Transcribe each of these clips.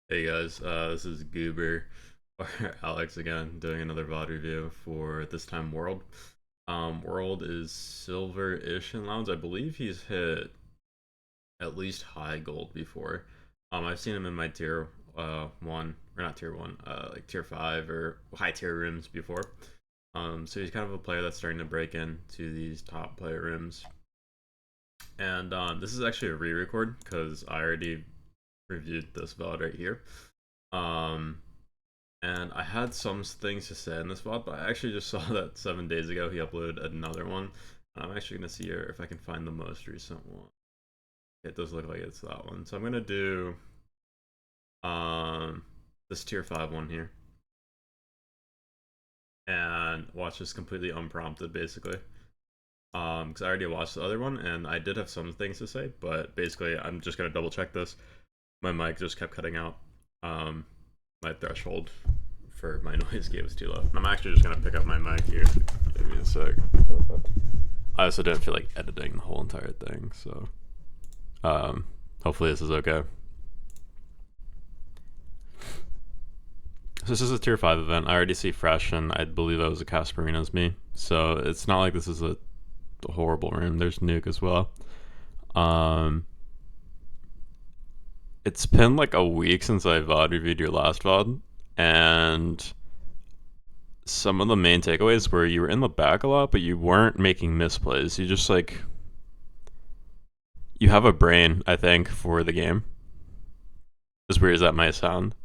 Hey guys, this is Goober or Alex again, doing another VOD review for this time Wohrlds. Wohrlds is silver-ish in Lounge. I believe he's hit at least high gold before. I've seen him in my tier one, or not tier one, like tier five or high tier rooms before. So he's kind of a player that's starting to break into these top player rooms. And this is actually a re-record because I already reviewed this VOD right here. Um, and I had some things to say in this VOD, but I actually just saw that 7 days ago he uploaded another one. And I'm actually gonna see here if I can find the most recent one. It does look like it's that one. So I'm gonna do this tier 5 one here. And watch this completely unprompted basically. Because I already watched the other one and I did have some things to say, but basically I'm just gonna double check this. My mic just kept cutting out. My threshold for my noise gate was too low. I'm actually just gonna pick up my mic here. Give me a sec. I also didn't feel like editing the whole entire thing, so hopefully this is okay. So this is a tier 5 event. I already see Fresh, and I believe that was a Casperina's me. So it's not like this is a horrible room. There's Nuke as well. It's been like a week since I VOD reviewed your last VOD, and some of the main takeaways were you were in the back a lot, but you weren't making misplays. You just like, you have a brain, I think, for the game. As weird as that might sound.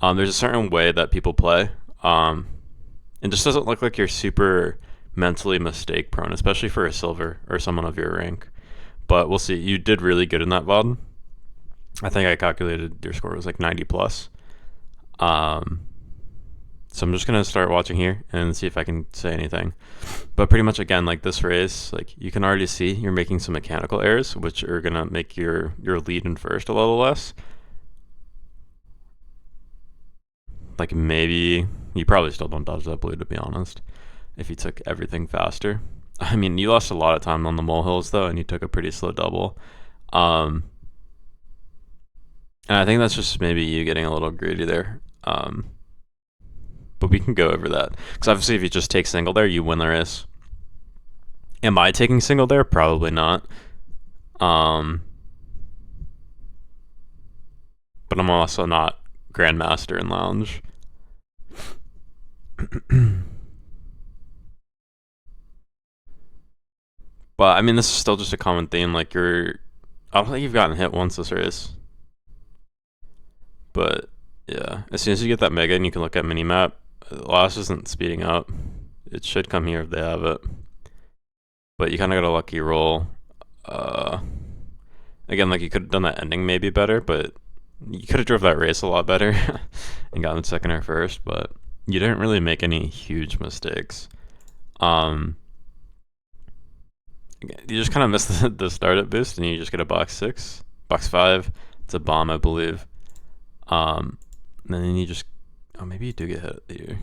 There's a certain way that people play. It just doesn't look like you're super mentally mistake prone, especially for a silver or someone of your rank. But we'll see. You did really good in that VOD. I think I calculated your score was like 90 plus. So I'm just gonna start watching here and see if I can say anything. But pretty much again, like this race, like you can already see you're making some mechanical errors, which are gonna make your lead in first a little less. Like maybe you probably still don't dodge that blue, to be honest, if you took everything faster. I mean, you lost a lot of time on the molehills though, and you took a pretty slow double. And I think that's just maybe you getting a little greedy there. But we can go over that. Because obviously if you just take single there, you win the race. Am I taking single there? Probably not. But I'm also not Grandmaster in Lounge. But I mean, this is still just a common theme. Like I don't think you've gotten hit once this race. But yeah, as soon as you get that mega and you can look at minimap, Loss isn't speeding up. It should come here if they have it. But you kind of got a lucky roll. Again, like you could have done that ending maybe better, but you could have drove that race a lot better and gotten second or first, but you didn't really make any huge mistakes. You just kind of missed the startup boost and you just get a box 6. Box 5, it's a bomb, I believe. And then you just, oh, maybe you do get hit here.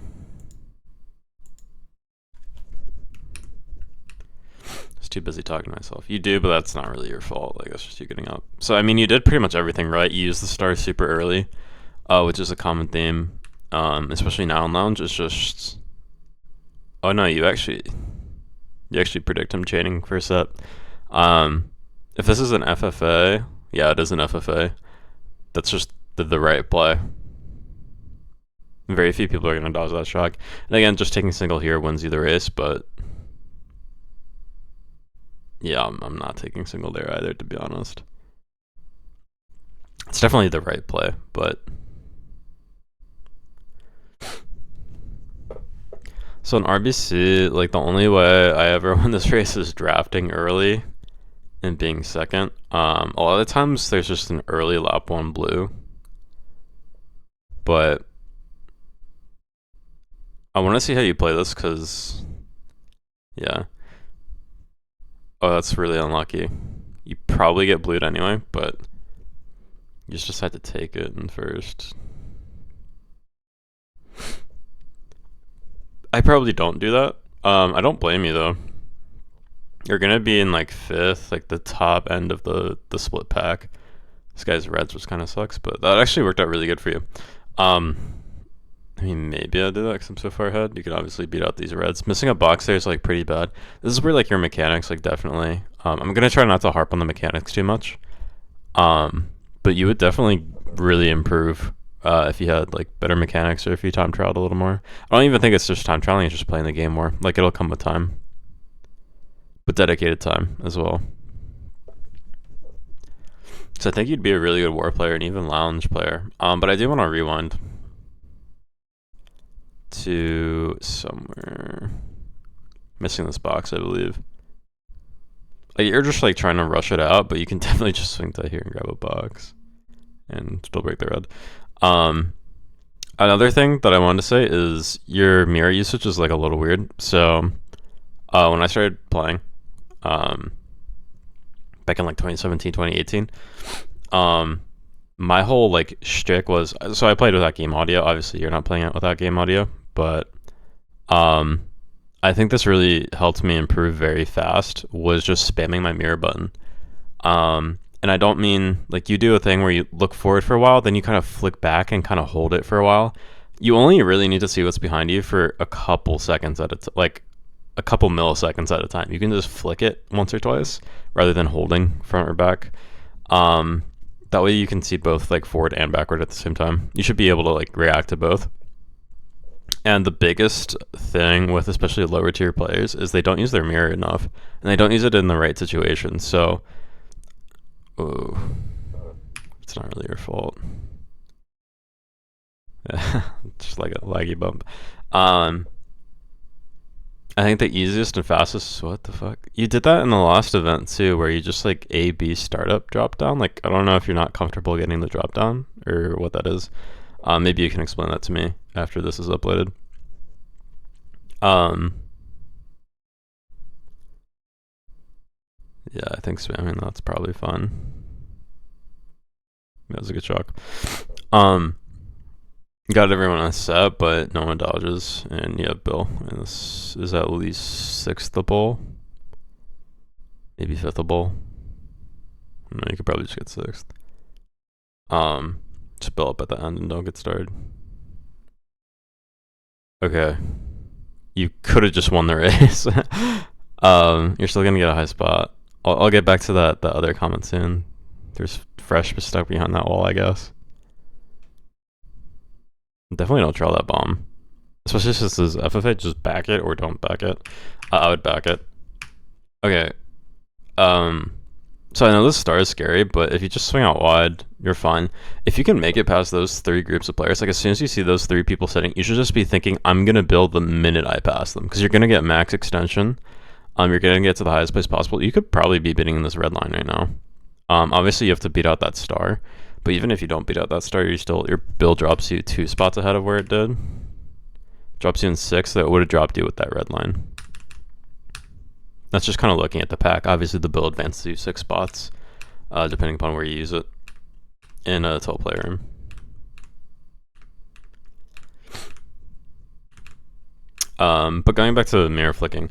Too busy talking to myself. You do, but that's not really your fault. Like, that's just you getting up. So, I mean, you did pretty much everything right. You used the star super early, which is a common theme, especially now in Lounge. It's just, oh no, you actually predict him chaining for a set. If this is an FFA, yeah, it is an FFA. That's just the right play. Very few people are going to dodge that shock. And again, just taking single here wins you the race, but yeah, I'm not taking single there either, to be honest. It's definitely the right play, but so in RBC, like the only way I ever win this race is drafting early and being second. A lot of the times there's just an early lap 1 blue, but I want to see how you play this because, yeah. Oh, that's really unlucky. You probably get blued anyway, but you just had to take it in first. I probably don't do that. I don't blame you though. You're gonna be in like 5th, like the top end of the split pack. This guy's reds, which kind of sucks, but that actually worked out really good for you. Um, I mean, maybe I'll do that because I'm so far ahead. You can obviously beat out these reds. Missing a box there is like pretty bad. This is where like your mechanics like definitely. I'm gonna try not to harp on the mechanics too much. But you would definitely really improve if you had like better mechanics or if you time trialed a little more. I don't even think it's just time trialing; it's just playing the game more. Like it'll come with time, but dedicated time as well. So I think you'd be a really good war player and even lounge player. But I do want to rewind to somewhere. Missing this box, I believe. Like you're just like trying to rush it out, but you can definitely just swing to here and grab a box and still break the red. Another thing that I wanted to say is your mirror usage is like a little weird. So when I started playing, back in like 2017, 2018, my whole like shtick was, so I played without game audio. Obviously, you're not playing it without game audio, but I think this really helped me improve very fast. Was just spamming my mirror button. And I don't mean like you do a thing where you look forward for a while, then you kind of flick back and kind of hold it for a while. You only really need to see what's behind you for a couple seconds at a like a couple milliseconds at a time. You can just flick it once or twice rather than holding front or back. That way you can see both like forward and backward at the same time. You should be able to like react to both. And the biggest thing with especially lower tier players is they don't use their mirror enough, and they don't use it in the right situation. So, it's not really your fault. Just like a laggy bump. I think the easiest and fastest. What the fuck? You did that in the last event too, where you just like A B startup drop down. Like I don't know if you're not comfortable getting the drop down or what that is. Maybe you can explain that to me after this is uploaded. Yeah, I think spamming that's probably fun. That was a good shock. Got everyone on set, but no one dodges, and yeah, Bill. And this is at least 6th bowl, maybe 5th bowl. No, you could probably just get 6th. Just build up at the end and don't get started. Okay, you could have just won the race. You're still gonna get a high spot. I'll get back to that other comment soon. There's fresh stuck behind that wall, I guess. Definitely don't trial that bomb. Especially since this is FFA, just back it or don't back it. I would back it. Okay. So I know this star is scary, but if you just swing out wide, you're fine. If you can make it past those 3 groups of players, like as soon as you see those 3 people sitting, you should just be thinking, I'm going to build the minute I pass them. Because you're going to get max extension. You're going to get to the highest place possible. You could probably be beating this red line right now. Obviously, you have to beat out that star. But even if you don't beat out that star, your build drops you 2 spots ahead of where it did. Drops you in 6, that would have dropped you with that red line. That's just kind of looking at the pack. Obviously, the build advances you 6 spots, depending upon where you use it in a 12-player room. But going back to the mirror flicking,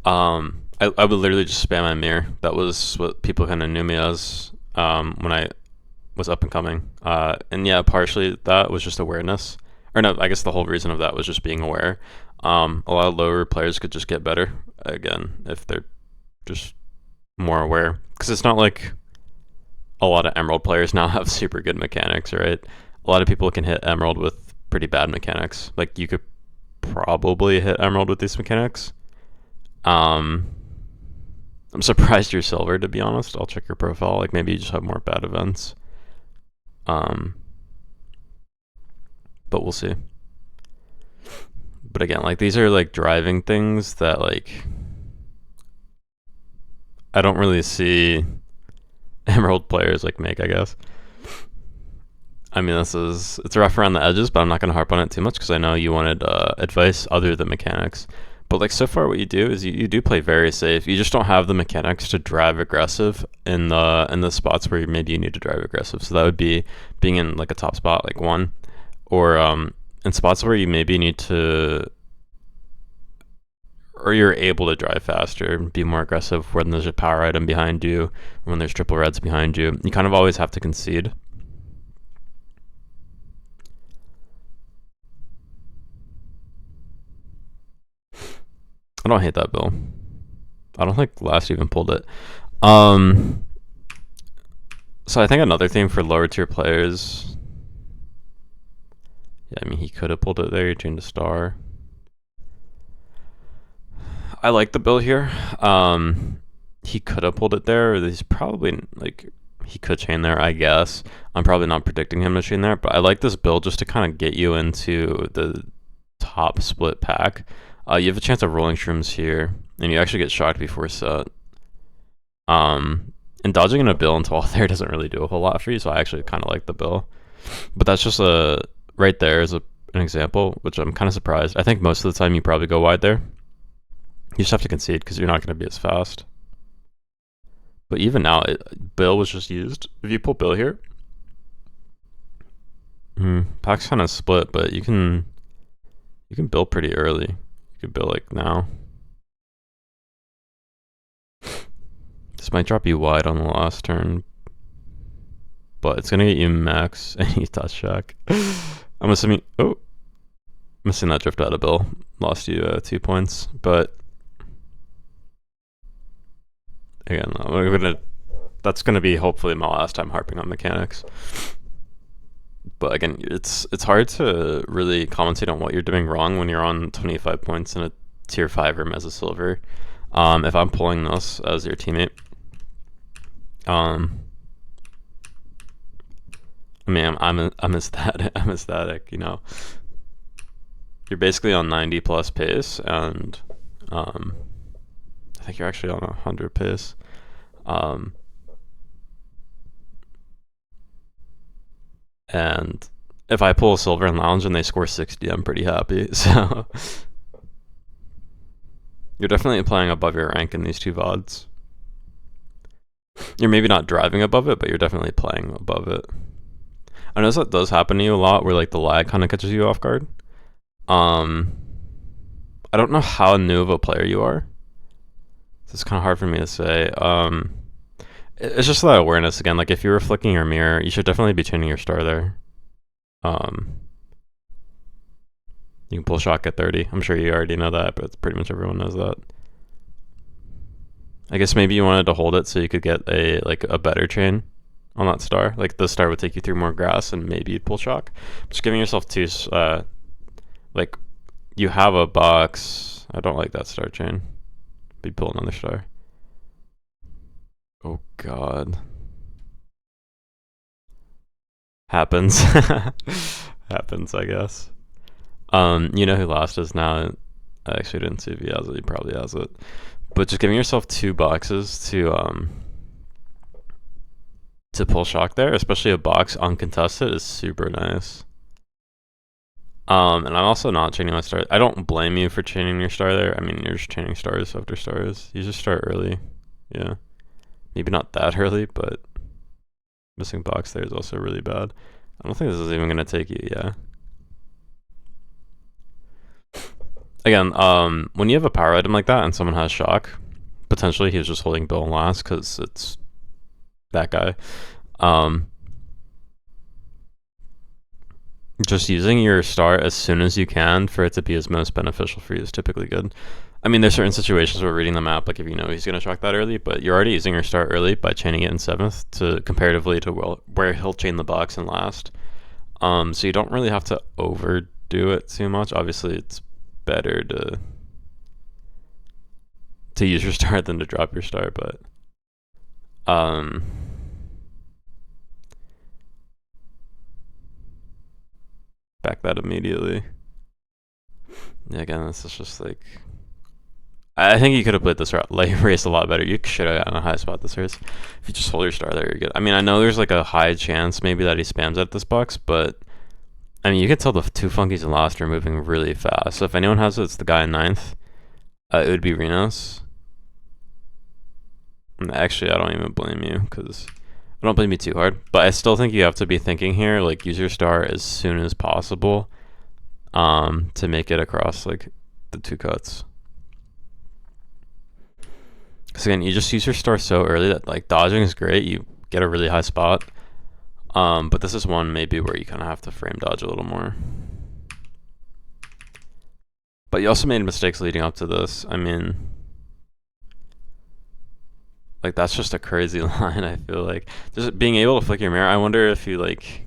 I would literally just spam my mirror. That was what people kind of knew me as when I was up and coming. And yeah, partially that was just awareness. Or no, I guess the whole reason of that was just being aware. A lot of lower players could just get better, again, if they're just more aware. Because it's not like a lot of Emerald players now have super good mechanics, right? A lot of people can hit Emerald with pretty bad mechanics. Like, you could probably hit Emerald with these mechanics. I'm surprised you're Silver, to be honest. I'll check your profile. Like, maybe you just have more bad events. But we'll see. But again, like, these are like driving things that like I don't really see Emerald players like make, I guess. I mean, it's rough around the edges, but I'm not going to harp on it too much because I know you wanted advice other than mechanics. But like, so far what you do is you do play very safe. You just don't have the mechanics to drive aggressive in the spots where maybe you need to drive aggressive. So that would be being in like a top spot, like 1, or in spots where you maybe need to or you're able to drive faster, be more aggressive when there's a power item behind you, when there's triple reds behind you. You kind of always have to concede. I don't hate that bill. I don't think last even pulled it. So I think another thing for lower tier players, yeah, I mean, he could have pulled it there, changed a star. I like the bill here. He could have pulled it there. He's probably, like, he could chain there, I guess. I'm probably not predicting him to chain there, but I like this build just to kind of get you into the top split pack. You have a chance of rolling shrooms here, and you actually get shocked before set. And dodging in a bill into all there doesn't really do a whole lot for you, so I actually kind of like the bill. But that's just right there is an example, which I'm kind of surprised. I think most of the time you probably go wide there. You just have to concede because you're not going to be as fast. But even now, bill was just used. If you pull bill here, pack's kind of split, but you can bill pretty early. You can bill like now. This might drop you wide on the last turn, but it's gonna get you max any touch check. I'm assuming. Oh, missing that drift out of bill. Lost you 2 points, but again, that's gonna be hopefully my last time harping on mechanics. But again, it's hard to really commentate on what you're doing wrong when you're on 25 points in a tier 5 or Mesa Silver. If I'm pulling this as your teammate, I mean, I'm ecstatic, you know. You're basically on 90 plus pace, and I think you're actually on 100 pace. And if I pull a silver and lounge and they score 60, I'm pretty happy. So you're definitely playing above your rank in these two VODs. You're maybe not driving above it, but you're definitely playing above it. I know that does happen to you a lot, where like the lag kind of catches you off guard. I don't know how new of a player you are. It's kind of hard for me to say. It's just that awareness again. Like if you were flicking your mirror, you should definitely be tuning your star there. You can pull shot at 30. I'm sure you already know that, but pretty much everyone knows that. I guess maybe you wanted to hold it so you could get a better chain on that star. Like the star would take you through more grass and maybe you'd pull shock. Just giving yourself two, like you have a box. I don't like that star chain. Be pull another star. Oh God. Happens. Happens, I guess. You know who lost is now. I actually didn't see if he has it. He probably has it. But just giving yourself 2 boxes to pull shock there, especially a box uncontested, is super nice. And I'm also not chaining my star. I don't blame you for chaining your star there. I mean, you're just chaining stars after stars. You just start early. Yeah. Maybe not that early, but missing box there is also really bad. I don't think this is even going to take you, yeah. Again, when you have a power item like that and someone has shock, potentially he was just holding bill last because it's that guy. Just using your star as soon as you can for it to be as most beneficial for you is typically good. I mean, there's certain situations where reading the map, like if you know he's going to shock that early, but you're already using your star early by chaining it in 7th to comparatively to where he'll chain the box in last. So you don't really have to overdo it too much. Obviously, it's better to use your star than to drop your star, but back that immediately. Yeah, again, this is just like, I think you could have played this race a lot better. You should have gotten a high spot this race. If you just hold your star there, you're good. I mean, I know there's like a high chance maybe that he spams at this box, but I mean, you can tell the 2 funkies in last are moving really fast. So if anyone has it, it's the guy in 9th. It would be Renos. And actually, I don't even blame you because I don't blame you too hard. But I still think you have to be thinking here, like use your star as soon as possible to make it across like the 2 cuts. Because again, you just use your star so early that like dodging is great. You get a really high spot. But this is one maybe where you kind of have to frame dodge a little more. But you also made mistakes leading up to this. I mean, like that's just a crazy line. I feel like just being able to flick your mirror. I wonder if you like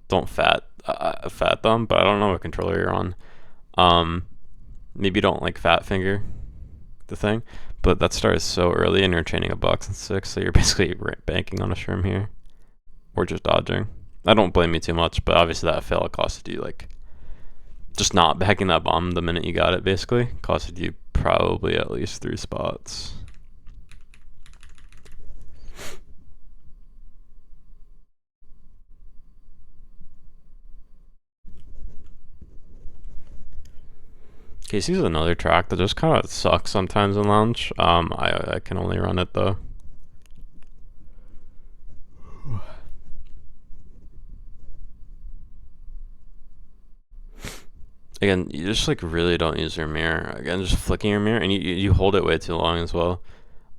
don't fat thumb, but I don't know what controller you're on. Um, Maybe you don't like fat finger the thing, but that start is so early, and you're chaining a box and 6, so you're basically banking on a shroom here, or just dodging. I don't blame you too much, but obviously that fail costed you like just not backing that bomb the minute you got it. Basically, costed you probably at least 3 spots. Casey's another track that just kind of sucks sometimes in lounge. I can only run it though. Again, you just like really don't use your mirror. Again, just flicking your mirror, and you hold it way too long as well.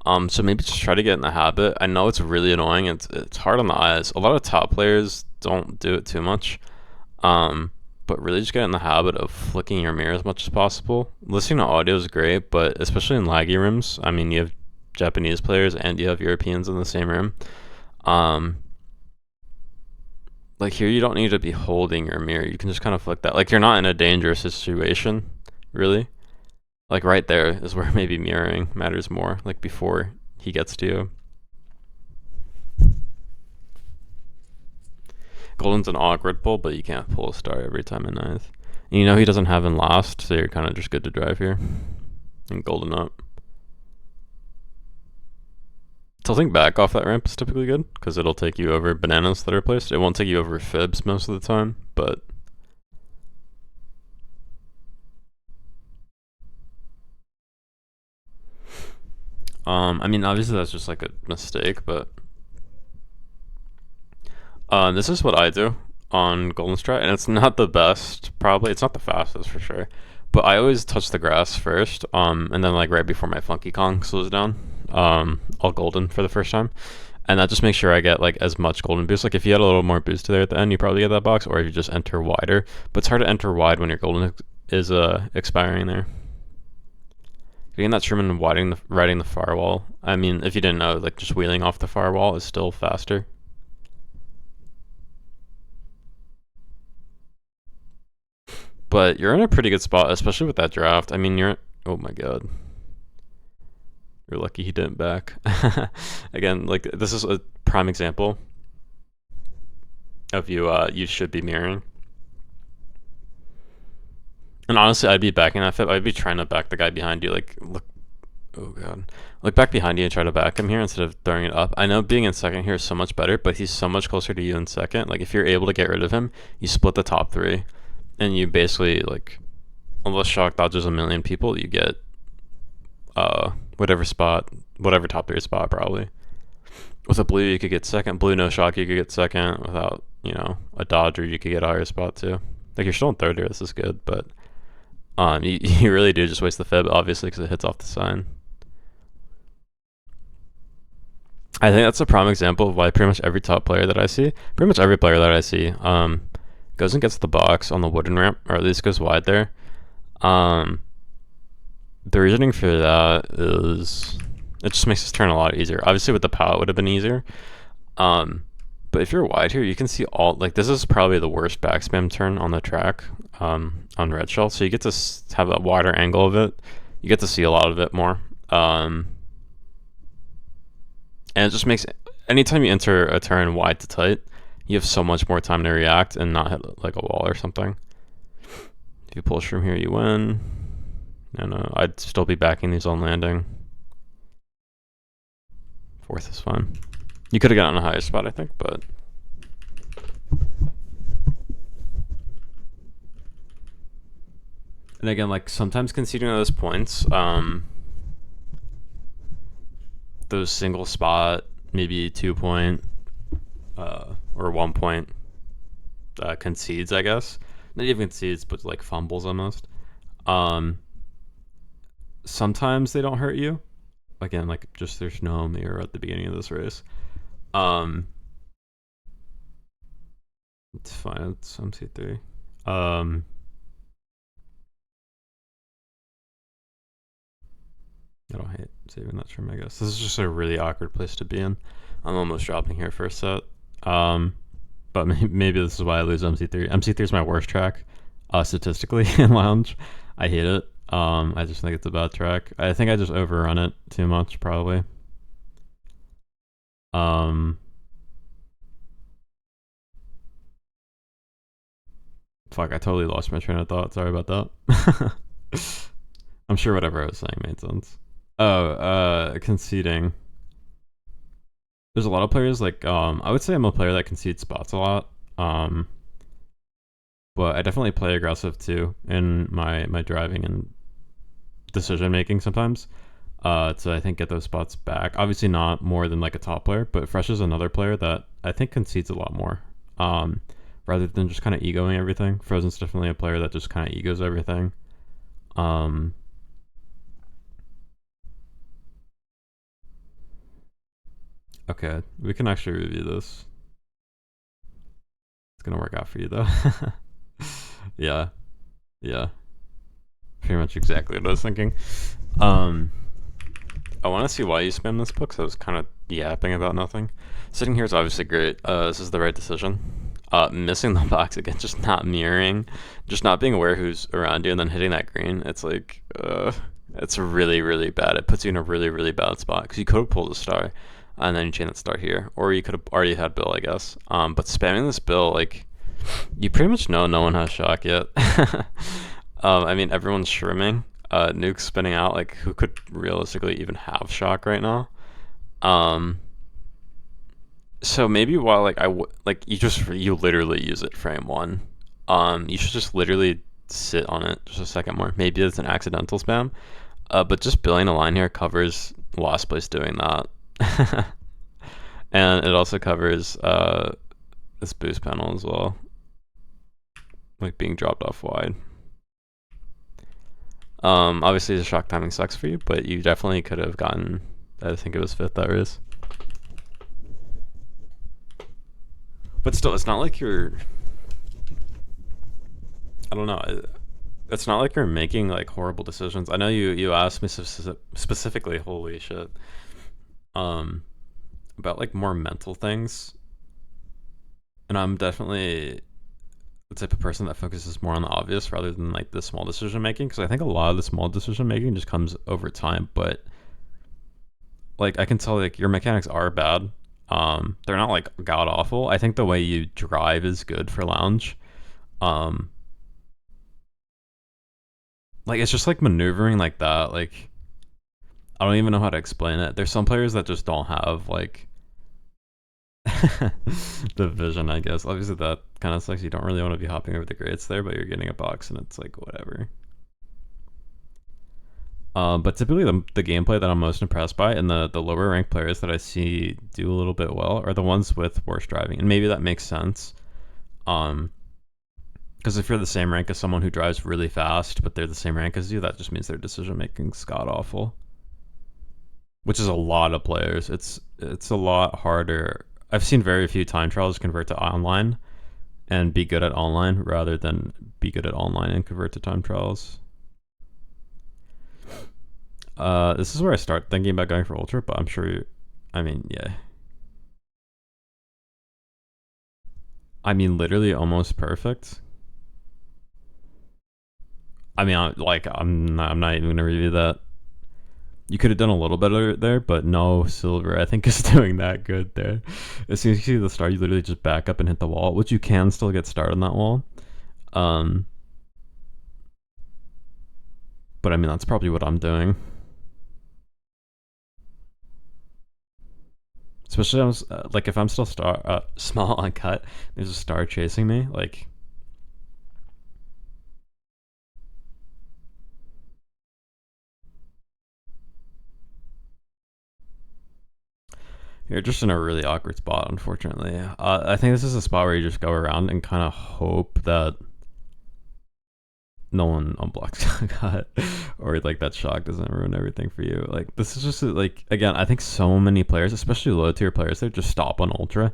So maybe just try to get in the habit. I know it's really annoying. It's hard on the eyes. A lot of top players don't do it too much. But really just get in the habit of flicking your mirror as much as possible. Listening to audio is great, but especially in laggy rooms. I mean, you have Japanese players and you have Europeans in the same room. Like here, you don't need to be holding your mirror. You can just kind of flick that. Like you're not in a dangerous situation, really. Like right there is where maybe mirroring matters more. Like before he gets to you. Golden's an awkward pull, but you can't pull a star every time in ninth. And you know he doesn't have in last, so you're kind of just good to drive here. And golden up. Tilting back off that ramp is typically good, because it'll take you over bananas that are placed. It won't take you over fibs most of the time, but... I mean, obviously that's just like a mistake, but... This is what I do on Golden Strat, and it's not the best, probably. It's not the fastest for sure. But I always touch the grass first, and then like right before my Funky Kong slows down, I'll golden for the first time. And that just makes sure I get like as much golden boost. Like if you had a little more boost there at the end, you probably get that box, or if you just enter wider. But it's hard to enter wide when your golden is expiring there. Getting that shroom and riding the firewall. I mean, if you didn't know, like just wheeling off the firewall is still faster. But you're in a pretty good spot, especially with that draft. I mean, oh my god. You're lucky he didn't back. Again, like this is a prime example of you should be mirroring. And honestly, I'd be backing that flip. I'd be trying to back the guy behind you. Like, look, oh god, look back behind you and try to back him here instead of throwing it up. I know being in second here is so much better, but he's so much closer to you in second. Like, if you're able to get rid of him, you split the top 3, and you basically like, unless shock dodges a million people, you get whatever top 3 spot probably. With a blue, you could get second. Blue no shock, you could get second. Without a dodger, you could get a higher spot too. Like you're still in third here. This is good, but you really do just waste the fib, obviously, because it hits off the sign. I think that's a prime example of why pretty much every top player that I see, pretty much every player that I see, goes and gets the box on the wooden ramp, or at least goes wide there. The reasoning for that is it just makes this turn a lot easier. Obviously, with the POW, it would have been easier. But if you're wide here, you can see all, like, this is probably the worst backspam turn on the track on red shell. So you get to have a wider angle of it. You get to see a lot of it more. And it just makes, anytime you enter a turn wide to tight, you have so much more time to react and not hit like a wall or something. If you push from here, you win. And I'd still be backing these on landing. Fourth is fine. You could have gotten a higher spot, I think, but... And again, like, sometimes conceding those points, those single spot, maybe 2 point, or 1 point concedes, I guess. Not even concedes, but like fumbles almost. sometimes they don't hurt you. Again, like just there's no mirror at the beginning of this race. Um, it's fine. It's MC3. Um, I don't hate saving that trim, I guess. This is just a really awkward place to be in. I'm almost dropping here for a set. Um, but maybe this is why I lose MC3. MC3 is my worst track, statistically in lounge. I hate it. I just think it's a bad track. I think I just overrun it too much, probably. Um, fuck, I totally lost my train of thought. Sorry about that. I'm sure whatever I was saying made sense. Oh, conceding. There's a lot of players like I would say I'm a player that concedes spots a lot. Um, but I definitely play aggressive too in my driving and decision making sometimes. To I think get those spots back. Obviously not more than like a top player, but Fresh is another player that I think concedes a lot more. Rather than just kind of egoing everything. Frozen's definitely a player that just kind of egos everything. Um, okay, we can actually review this. It's gonna work out for you though. Yeah, yeah, pretty much exactly what I was thinking. Um, I want to see why you spam this book. So I was kind of yapping about nothing. Sitting here is obviously great. This is the right decision. Missing the box again, just not mirroring, just not being aware who's around you, and then hitting that green. It's like, it's really, really bad. It puts you in a really, really bad spot because you could have pulled a star, and then you chain that star here, or you could have already had Bill, I guess. But spamming this Bill, like, you pretty much know no one has shock yet. I mean, everyone's shrimming. Nuke's spinning out. Like, who could realistically even have shock right now? Um, so maybe while like like you literally use it frame one. You should just literally sit on it just a second more. Maybe it's an accidental spam. But just billing a line here covers lost place doing that, and it also covers this boost panel as well, like being dropped off wide. Obviously the shock timing sucks for you, but you definitely could have gotten. I think it was fifth that race. But still, it's not like you're. I don't know. It's not like you're making like horrible decisions. I know you asked me specifically. Holy shit. Um, about like more mental things, and I'm definitely the type of person that focuses more on the obvious rather than like the small decision making. Because I think a lot of the small decision making just comes over time. But like I can tell, like your mechanics are bad. They're not like god awful. I think the way you drive is good for lounge. Um, like it's just like maneuvering like that. Like I don't even know how to explain it. There's some players that just don't have like the vision, I guess. Obviously that kind of sucks. You don't really want to be hopping over the grates there, but you're getting a box and it's like whatever. But typically the gameplay that I'm most impressed by and the lower ranked players that I see do a little bit well are the ones with worse driving. And maybe that makes sense. Um, because if you're the same rank as someone who drives really fast, but they're the same rank as you, that just means their decision making is god awful. Which is a lot of players. It's a lot harder. I've seen very few time trials convert to online and be good at online rather than be good at online and convert to time trials. This is where I start thinking about going for ultra, but I'm sure I mean, yeah. I mean, literally almost perfect. I mean, I'm not even gonna review that. You could have done a little better there, but no silver. I think is doing that good there. As soon as you see the star, you literally just back up and hit the wall, which you can still get starred on that wall. Um, but I mean, that's probably what I'm doing. Especially like if I'm still small uncut, there's a star chasing me. Like you're just in a really awkward spot, unfortunately. I think this is a spot where you just go around and kind of hope that no one unblocks got, or like that shock doesn't ruin everything for you. Like this is just like, again, I think so many players, especially low tier players, they just stop on ultra.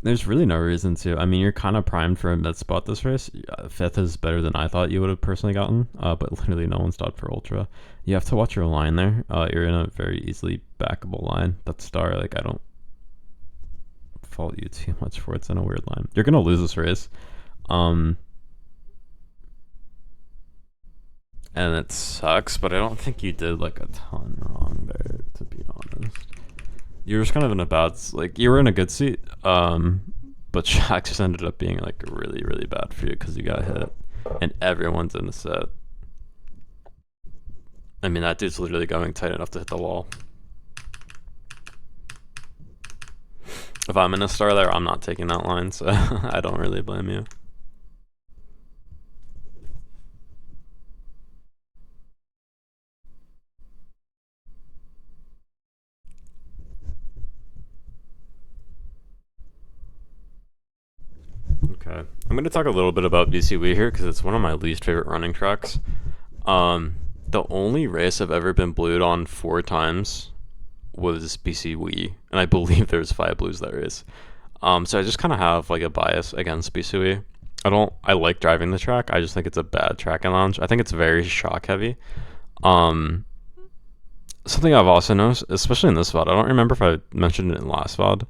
There's really no reason to. I mean, you're kind of primed for a mid spot this race. Fifth is better than I thought you would have personally gotten, but literally no one stopped for ultra. You have to watch your line there. You're in a very easily backable line. That star, like, I don't fault you too much for. It's in a weird line. You're gonna lose this race. And it sucks, but I don't think you did like a ton wrong there, to be honest. You were just kind of in a bad, like, you were in a good seat, but shock just ended up being like really, really bad for you because you got hit, and everyone's in the set. I mean, that dude's literally going tight enough to hit the wall. If I'm in a star there, I'm not taking that line, so I don't really blame you. Okay, I'm going to talk a little bit about BCW here because it's one of my least favorite running tracks. The only race I've ever been blued on 4 times was BCW, and I believe there's 5 blues that race. So I just kind of have like a bias against BCW. I like driving the track. I just think it's a bad track and lounge. I think it's very shock heavy. Something I've also noticed, especially in this VOD, I don't remember if I mentioned it in last VOD.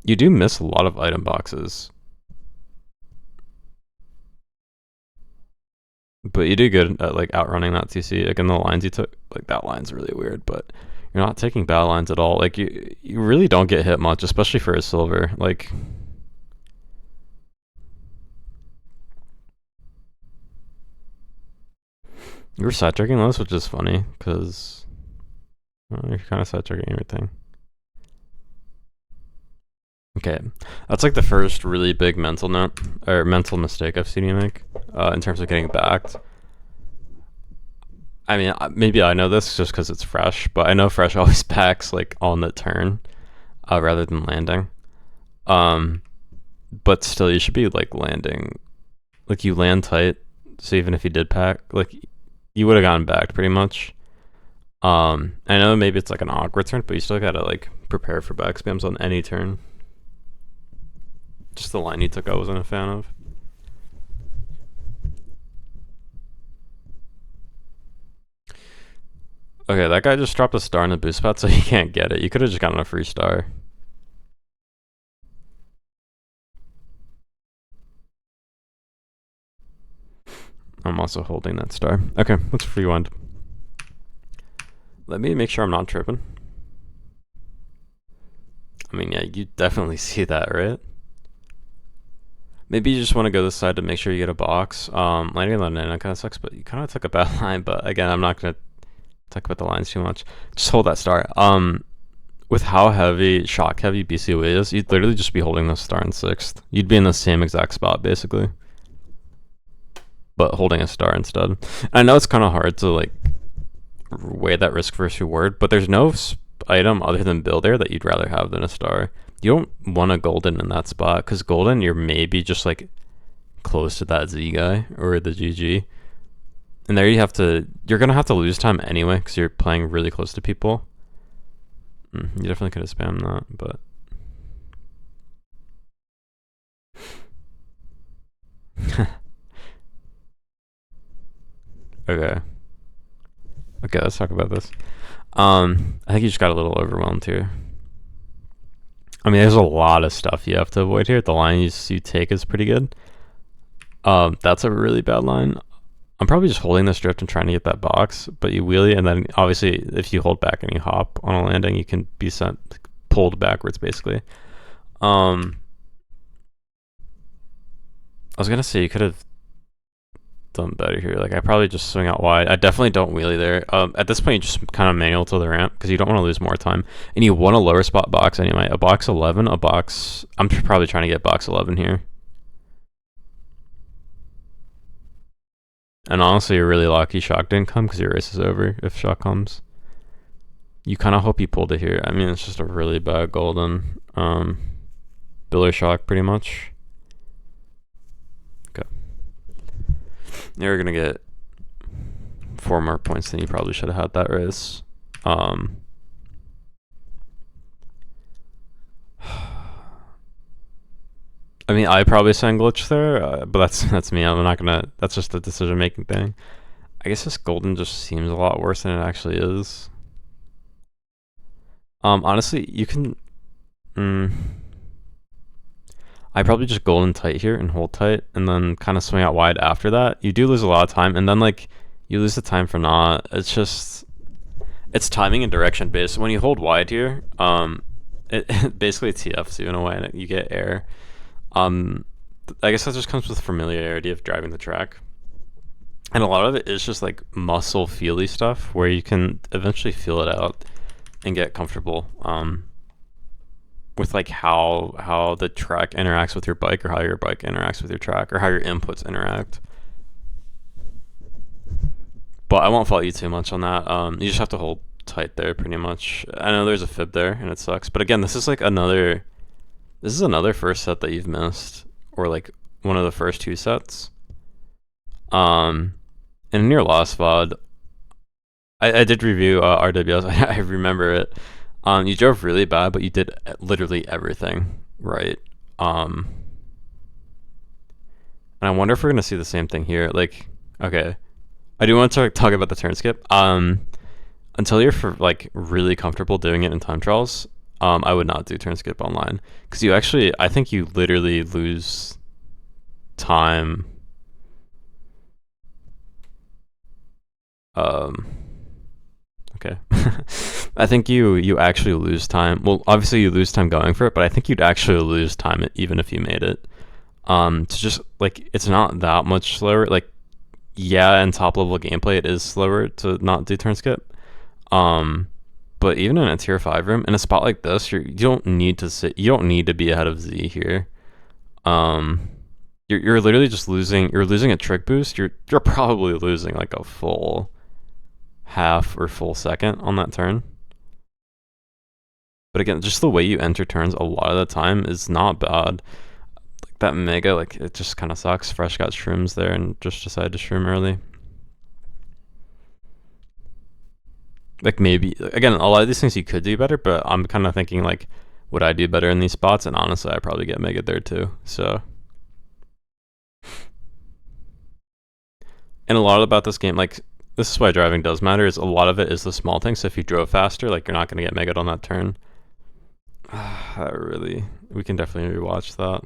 You do miss a lot of item boxes, but you do good at like outrunning that TC. Like in the lines you took, like that line's really weird, but you're not taking bad lines at all. Like you really don't get hit much, especially for a silver. Like you were side tracking those, which is funny because you're kind of side tracking everything. Okay, that's like the first really big mental note or mental mistake I've seen you make in terms of getting backed. I mean, maybe I know this just because it's Fresh, but I know Fresh always backs like on the turn rather than landing. But still, you should be like landing, like you land tight. So even if you did pack, like you would have gotten backed pretty much. I know maybe it's like an awkward turn, but you still gotta like prepare for back spams on any turn. Just the line you took I wasn't a fan of. Okay, that guy just dropped a star in the boost spot, so he can't get it. You could have just gotten a free star. I'm also holding that star. Okay, let's free wind. Let me make sure I'm not tripping. I mean, yeah, you definitely see that, right? Maybe you just want to go this side to make sure you get a box. Landing on the nano kind of sucks, but you kind of took a bad line. But again, I'm not going to talk about the lines too much. Just hold that star. With how heavy, shock heavy BCW is, you'd literally just be holding this star in 6th. You'd be in the same exact spot, basically. But holding a star instead. I know it's kind of hard to like weigh that risk versus reward, but there's no item other than Builder that you'd rather have than a star. You don't want a golden in that spot because golden, you're maybe just like close to that Z guy or the GG, and there you're gonna have to lose time anyway because you're playing really close to people. You definitely could have spammed that, but okay, let's talk about this. I think you just got a little overwhelmed here. I mean, there's a lot of stuff you have to avoid here. The line you take is pretty good. That's a really bad line. I'm probably just holding this drift and trying to get that box, but you wheelie, and then obviously if you hold back and you hop on a landing, you can be pulled backwards, basically. I was gonna say you could have done better here. Like I probably just swing out wide. I definitely don't wheelie there. At this point, you just kind of manual to the ramp because you don't want to lose more time, and you want a lower spot box anyway. A box 11, a box. I'm probably trying to get box 11 here. And honestly, you're really lucky shock didn't come because your race is over if shock comes. You kind of hope you pulled it here. I mean, it's just a really bad golden. Builder shock pretty much. Okay. You're gonna get 4 more points than you probably should have had that race. I mean, I probably sang glitch there, but that's me. I'm not gonna. That's just a decision making thing. I guess this golden just seems a lot worse than it actually is. Honestly, you can. I probably just golden tight here and hold tight, and then kind of swing out wide after that. You do lose a lot of time, and then like you lose the time for not. It's timing and direction based. When you hold wide here, it basically TFs you in a way, and you get air. I guess that just comes with familiarity of driving the track. And a lot of it is just like muscle feely stuff where you can eventually feel it out and get comfortable with like how the track interacts with your bike, or how your bike interacts with your track, or how your inputs interact. But I won't fault you too much on that. You just have to hold tight there pretty much. I know there's a fib there and it sucks, but again, this is another first set that you've missed, or like one of the first 2 sets. And in your last VOD, I did review RWS. I remember it. You drove really bad, but you did literally everything right. And I wonder if we're gonna see the same thing here. Like, okay, I do want to talk about the turn skip. Until you're really comfortable doing it in time trials, I would not do turn skip online, because I think you literally lose time. Okay. I think you actually lose time. Well, obviously you lose time going for it, but I think you'd actually lose time even if you made it. To just like, it's not that much slower. Like, yeah, in top level gameplay, it is slower to not do turn skip. But even in a tier 5 room, in a spot like this, you don't need to sit. You don't need to be ahead of Z here. You're literally just losing. You're losing a trick boost. You're probably losing like a full half or full second on that turn. But again, just the way you enter turns a lot of the time is not bad. Like that mega, like it just kind of sucks. Fresh got shrooms there and just decided to shroom early. Like maybe, again, a lot of these things you could do better, but I'm kind of thinking like, would I do better in these spots? And honestly, I probably get mega there too. So, and a lot about this game, like, this is why driving does matter, is a lot of it is the small things. So if you drove faster, like, you're not going to get mega on that turn. We can definitely rewatch that.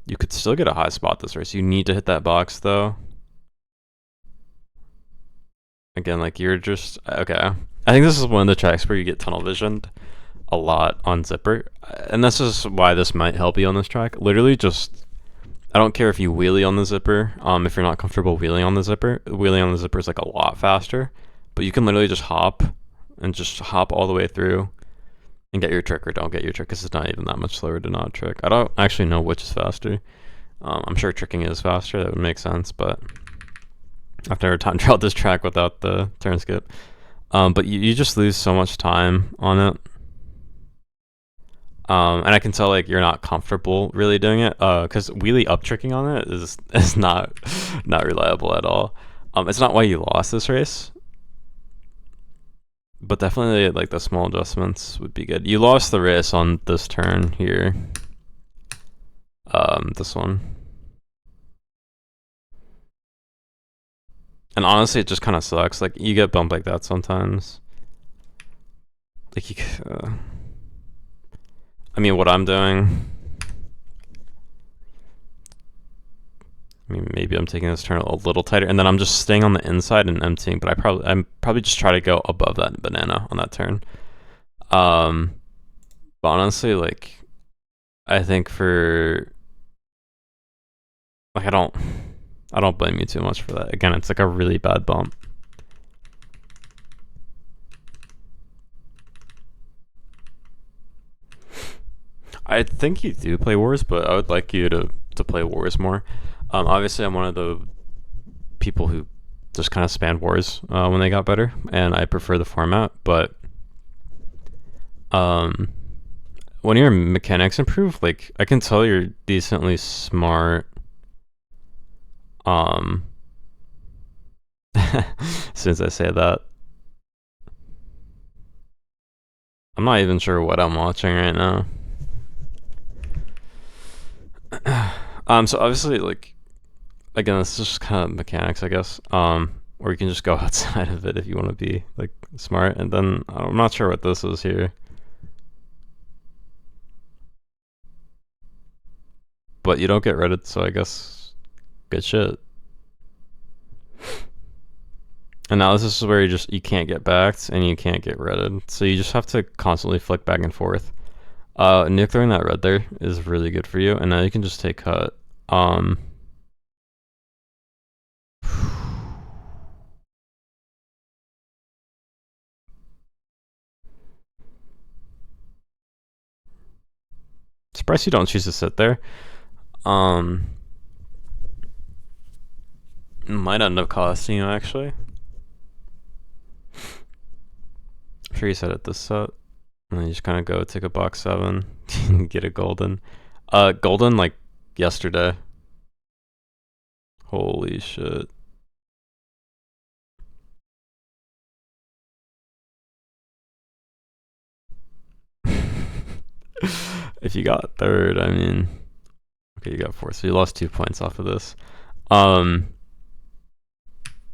You could still get a high spot this race. You need to hit that box though. Again, like, you're just okay. I think this is one of the tracks where you get tunnel visioned a lot on zipper, and this is why this might help you on this track. Literally, just I don't care if you wheelie on the zipper. If you're not comfortable wheeling on the zipper is like a lot faster. But you can literally just hop all the way through and get your trick, or don't get your trick, because it's not even that much slower to not trick. I don't actually know which is faster. I'm sure tricking is faster. That would make sense, but I've never time trialed this track without the turn skip. But you just lose so much time on it. And I can tell like you're not comfortable really doing it, because wheelie up tricking on it is not reliable at all. It's not why you lost this race, but definitely like the small adjustments would be good. You lost the race on this turn here. This one. And honestly, it just kind of sucks. Like, you get bumped like that sometimes. Like, I mean, what I'm doing, I mean, maybe I'm taking this turn a little tighter, and then I'm just staying on the inside and emptying, but I'm probably just try to go above that banana on that turn. But honestly, like, I think I don't blame you too much for that. Again, it's like a really bad bump. I think you do play Wars, but I would like you to play Wars more. Obviously, I'm one of the people who just kind of spanned Wars when they got better, and I prefer the format. But when your mechanics improve, like, I can tell you're decently smart. Um, as soon as I say that, I'm not even sure what I'm watching right now. So obviously, like, again, this is just kind of mechanics, I guess. Or you can just go outside of it if you want to be like smart. And then I'm not sure what this is here, but you don't get Reddit, so I guess good shit. And now this is where you can't get backed and you can't get redded, so you just have to constantly flick back and forth. Nick throwing that red there is really good for you, and now you can just take cut. Um, Surprised you don't choose to sit there. Um, might end up costing you actually. I'm sure you said it this set, and then you just kind of go take a box 7, get a golden. Golden like yesterday. Holy shit. If you got third, I mean, okay, you got fourth, so you lost 2 points off of this. Um,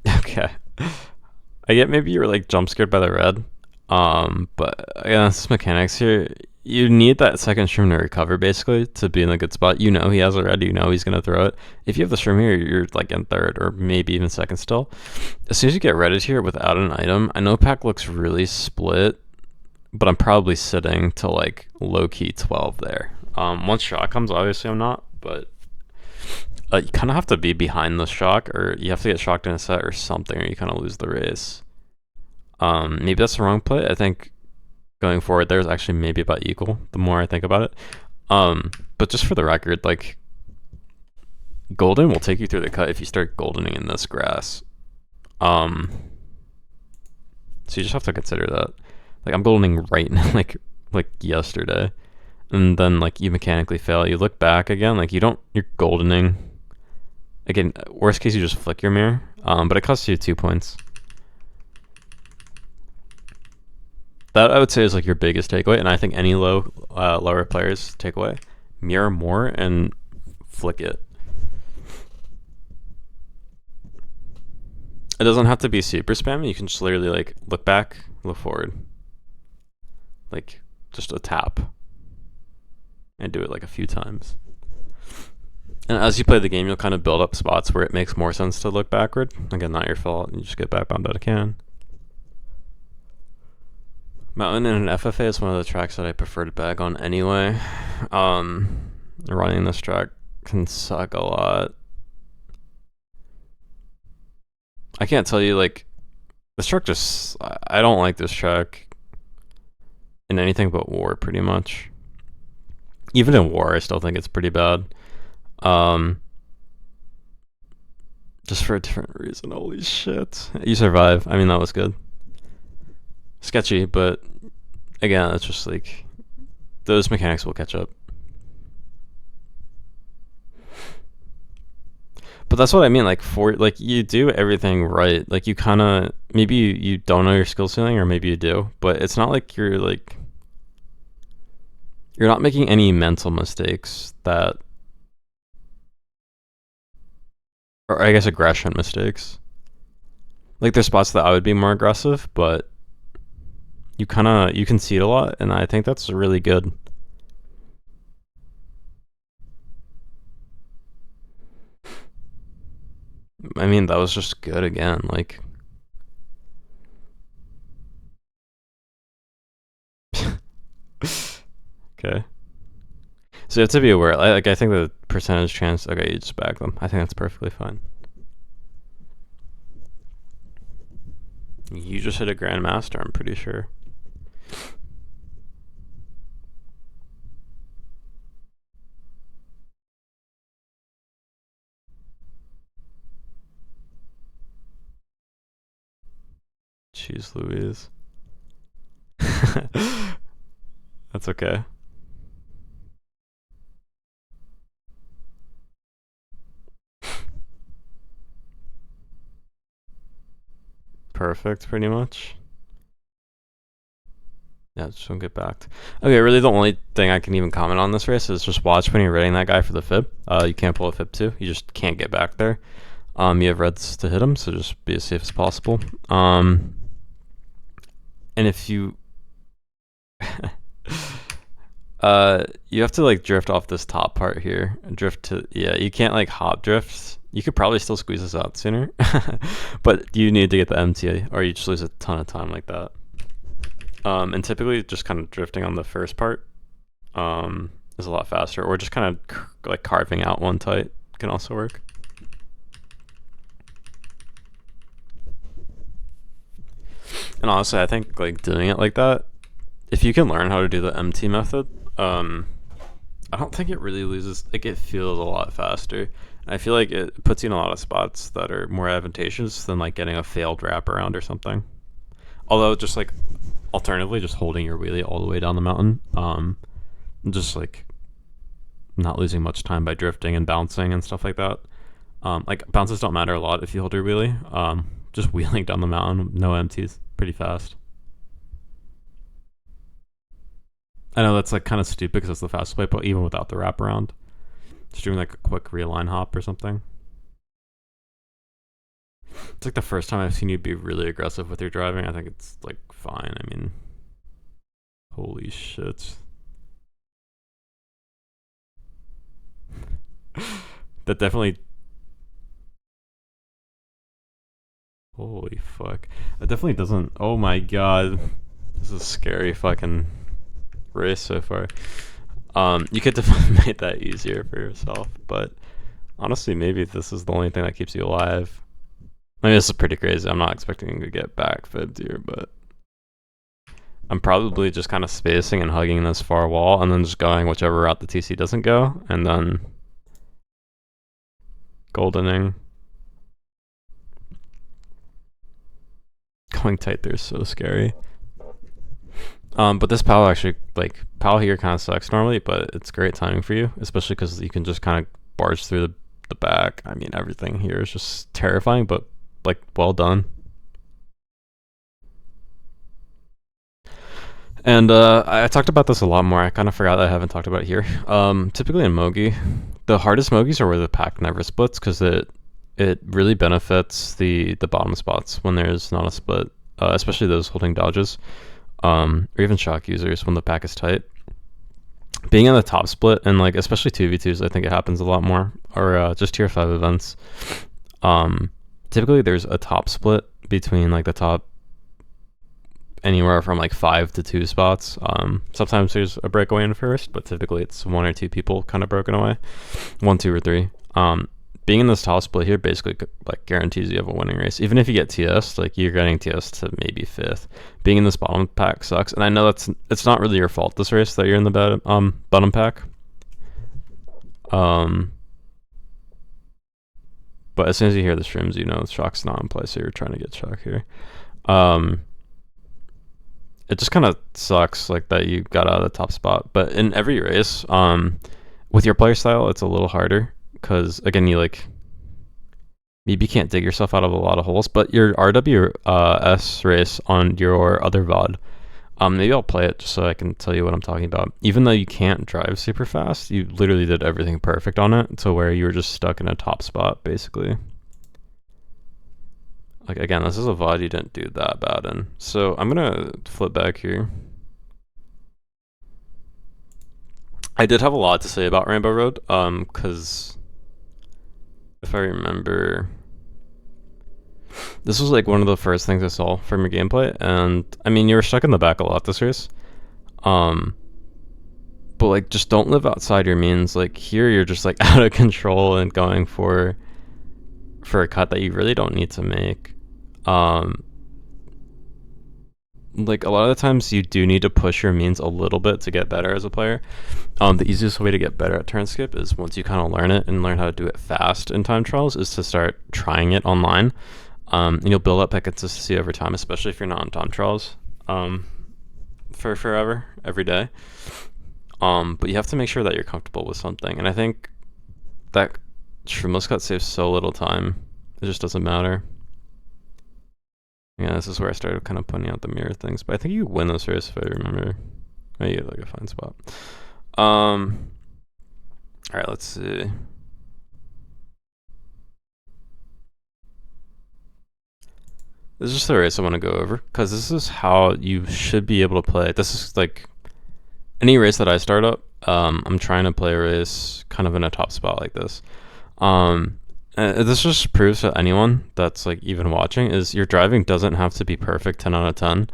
okay. I get maybe you were like jump scared by the red. But yeah, this mechanics here. You need that second shroom to recover basically to be in a good spot. You know he has a red, you know he's gonna throw it. If you have the shroom here, you're like in third or maybe even second still. As soon as you get redded here without an item, I know pack looks really split, but I'm probably sitting to like low key 12 there. Once shot comes, obviously I'm not, but you kind of have to be behind the shock, or you have to get shocked in a set or something, or you kind of lose the race. Maybe that's the wrong play. I think going forward there's actually maybe about equal the more I think about it. But just for the record, like golden will take you through the cut if you start goldening in this grass. So you just have to consider that. Like I'm goldening right now, like yesterday, and then like you mechanically fail. You look back again, like you're goldening. Again, worst case you just flick your mirror, but it costs you 2 points. That I would say is like your biggest takeaway, and I think any lower players takeaway: mirror more and flick it. It doesn't have to be super spammy. You can just literally like look back, look forward, like just a tap, and do it like a few times. And as you play the game, you'll kind of build up spots where it makes more sense to look backward. Again, not your fault. You just get back bound out of can. Mountain in an FFA is one of the tracks that I prefer to bag on anyway. Running this track can suck a lot. I can't tell you, like, this track just... I don't like this track in anything but war, pretty much. Even in war, I still think it's pretty bad. Just for a different reason. Holy shit. You survive. I mean, that was good. Sketchy, but again, it's just like those mechanics will catch up. But that's what I mean. Like for like you do everything right. Like you kind of maybe you don't know your skill ceiling, or maybe you do, but it's not like you're not making any mental mistakes that, or I guess aggression mistakes. Like there's spots that I would be more aggressive, but you concede a lot, and I think that's really good. I mean, that was just good again. Like, okay. So you have to be aware. Like, I think the percentage chance. Okay, you just back them. I think that's perfectly fine. You just hit a grandmaster. I'm pretty sure. Jeez Louise. That's okay. perfect, pretty much. Yeah, just don't get backed. Okay, really the only thing I can even comment on this race is just watch when you're rating that guy for the fib. You can't pull a fib too. You just can't get back there. You have reds to hit him, so just be as safe as possible. And if you you have to like drift off this top part here. Drift to, yeah, you can't like hop drift. You could probably still squeeze this out sooner. But you need to get the MTA or you just lose a ton of time like that. And typically just kind of drifting on the first part is a lot faster, or just kind of like carving out one tight can also work. And honestly, I think like doing it like that, if you can learn how to do the MT method, I don't think it really loses. Like it feels a lot faster. I feel like it puts you in a lot of spots that are more advantageous than like getting a failed wraparound or something. Although just like alternatively, just holding your wheelie all the way down the mountain, just like not losing much time by drifting and bouncing and stuff like that. Like bounces don't matter a lot if you hold your wheelie. Just wheeling down the mountain, no MTs, pretty fast. I know that's like kind of stupid because it's the fastest way, but even without the wraparound, just doing like a quick realign hop or something. It's like the first time I've seen you be really aggressive with your driving. I think it's like fine. I mean, holy shit. That definitely. Holy fuck. That definitely doesn't. Oh my god. This is a scary fucking race so far. You could definitely make that easier for yourself, but honestly, maybe this is the only thing that keeps you alive. I mean, this is pretty crazy. I'm not expecting to get back fibbed here, but I'm probably just kind of spacing and hugging this far wall and then just going whichever route the TC doesn't go, and then goldening. Going tight there is so scary. But this PAL actually, like, PAL here kind of sucks normally, but it's great timing for you, especially because you can just kind of barge through the back. I mean, everything here is just terrifying, but, like, well done. And I talked about this a lot more. I kind of forgot that I haven't talked about it here. Typically in Mogi, the hardest Mogis are where the pack never splits because it really benefits the bottom spots when there's not a split, especially those holding dodges, or even shock users when the pack is tight. Being in the top split and like especially 2v2s, I think it happens a lot more, or just tier 5 events. Typically there's a top split between like the top anywhere from like 5 to 2 spots. Sometimes there's a breakaway in first, but typically it's 1 or 2 people kind of broken away, 1, 2, or 3. Being in this top split here basically like guarantees you have a winning race. Even if you get TS, like you're getting TS to maybe 5th. Being in this bottom pack sucks, and I know it's not really your fault this race that you're in the bottom pack. But as soon as you hear the streams, you know shock's not in play, so you're trying to get shock here. It just kind of sucks like that you got out of the top spot. But in every race, with your player style, it's a little harder. Because again, you like maybe can't dig yourself out of a lot of holes, but your RWS race on your other VOD, maybe I'll play it just so I can tell you what I'm talking about. Even though you can't drive super fast, you literally did everything perfect on it to where you were just stuck in a top spot basically. Like again, this is a VOD you didn't do that bad in. So I'm gonna flip back here. I did have a lot to say about Rainbow Road, because if I remember, this was like one of the first things I saw from your gameplay, and I mean you were stuck in the back a lot this race, but like just don't live outside your means. Like here you're just like out of control and going for a cut that you really don't need to make. Like a lot of the times you do need to push your means a little bit to get better as a player. The easiest way to get better at turn skip is once you kind of learn it and learn how to do it fast in time trials is to start trying it online. And you'll build up that consistency over time, especially if you're not in time trials for forever, every day. But you have to make sure that you're comfortable with something. And I think that Shroomless Cut saves so little time. It just doesn't matter. Yeah, this is where I started kind of pointing out the mirror things. But I think you win this race if I remember. Oh, you get like a fine spot. All right, let's see. This is just the race I want to go over because this is how you should be able to play. This is like any race that I start up. I'm trying to play a race kind of in a top spot like this. This just proves to anyone that's like even watching is your driving doesn't have to be perfect 10 out of 10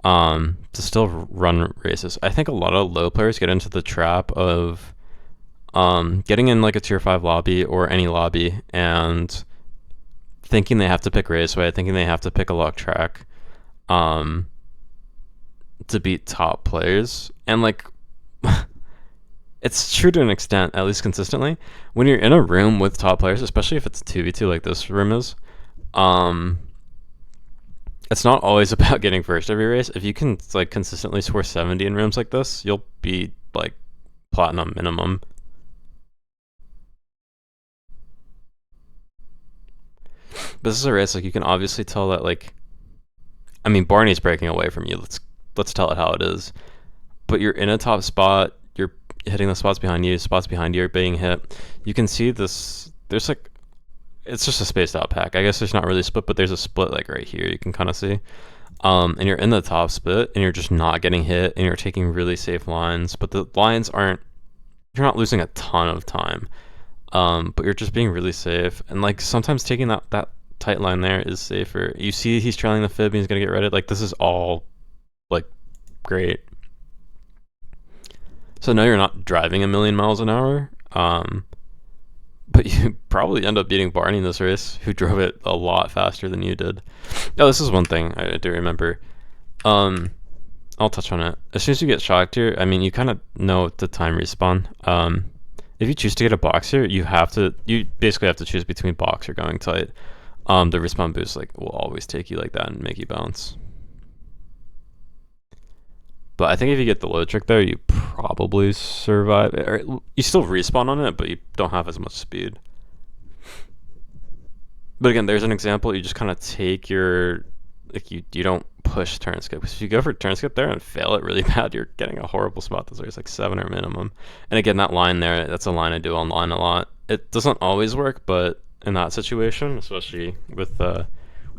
to still run races. I think a lot of low players get into the trap of getting in like a tier 5 lobby or any lobby and thinking they have to pick raceway, thinking they have to pick a luck track to beat top players. And like it's true to an extent, at least consistently. When you're in a room with top players, especially if it's 2v2 like this room is, it's not always about getting first every race. If you can like consistently score 70 in rooms like this, you'll be like platinum minimum. But this is a race like you can obviously tell that like, I mean Barney's breaking away from you. Let's tell it how it is. But you're in a top spot. You're hitting the spots behind you. Spots behind you are being hit. You can see this. There's like, it's just a spaced out pack. I guess there's not really a split, but there's a split like right here. You can kind of see. And you're in the top split, and you're just not getting hit, and you're taking really safe lines. But the lines aren't. You're not losing a ton of time. But you're just being really safe, and like sometimes taking that tight line there is safer. You see, he's trailing the fib, and he's gonna get redded. Like this is all like great. So now you're not driving a million miles an hour, but you probably end up beating Barney in this race, who drove it a lot faster than you did. Oh, this is one thing I do remember. I'll touch on it. As soon as you get shocked here, I mean, you kind of know the time respawn. If you choose to get a box here, you basically have to choose between box or going tight. The respawn boost like will always take you like that and make you bounce. But I think if you get the low trick there, you probably survive. Or you still respawn on it, but you don't have as much speed. But again, there's an example. You just kind of take your, like you don't push turn skip. Because if you go for turn skip there and fail it really bad, you're getting a horrible spot. There's like 7 or minimum. And again, that line there, that's a line I do online a lot. It doesn't always work, but in that situation, especially with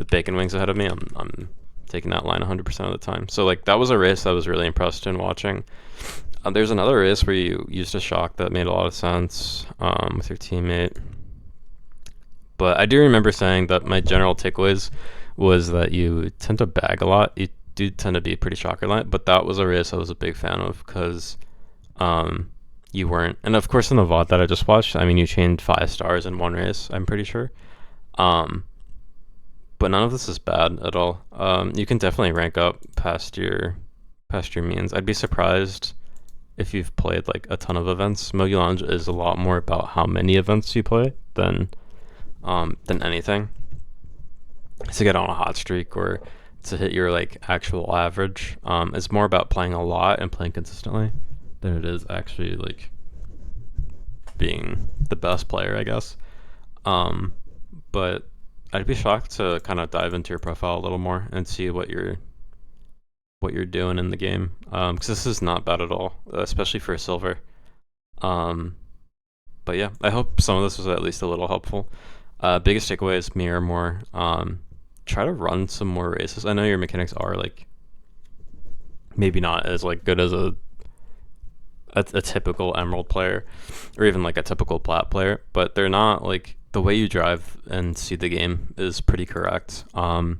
bacon wings ahead of me, I'm taking that line 100% of the time. So like that was a race I was really impressed in watching. There's another race where you used a shock that made a lot of sense with your teammate. But I do remember saying that my general takeaways was that you tend to bag a lot. You do tend to be pretty shocker light, but that was a race I was a big fan of because you weren't. And of course in the VOD that I just watched, I mean you chained 5 stars in one race, I'm pretty sure. But none of this is bad at all. You can definitely rank up past your means. I'd be surprised if you've played like a ton of events. Mogi Lounge is a lot more about how many events you play than anything. To get on a hot streak or to hit your like actual average, it's more about playing a lot and playing consistently than it is actually like being the best player, I guess. But I'd be shocked to kind of dive into your profile a little more and see what you're doing in the game, because this is not bad at all, especially for a silver. But yeah, I hope some of this was at least a little helpful. Biggest takeaway is mirror more. Try to run some more races. I know your mechanics are like maybe not as like good as a typical Emerald player or even like a typical Plat player, but they're not like the way you drive and see the game is pretty correct. So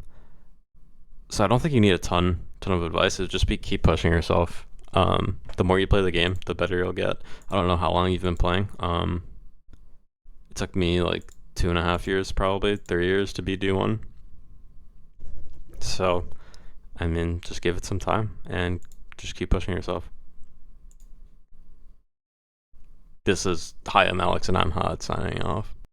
I don't think you need a ton of advice. It's just keep pushing yourself. The more you play the game, the better you'll get. I don't know how long you've been playing. It took me like 2.5 years, probably 3 years to be D1. So, I mean, just give it some time and just keep pushing yourself. This is Hi, I'm Alex and I'm Hot signing off.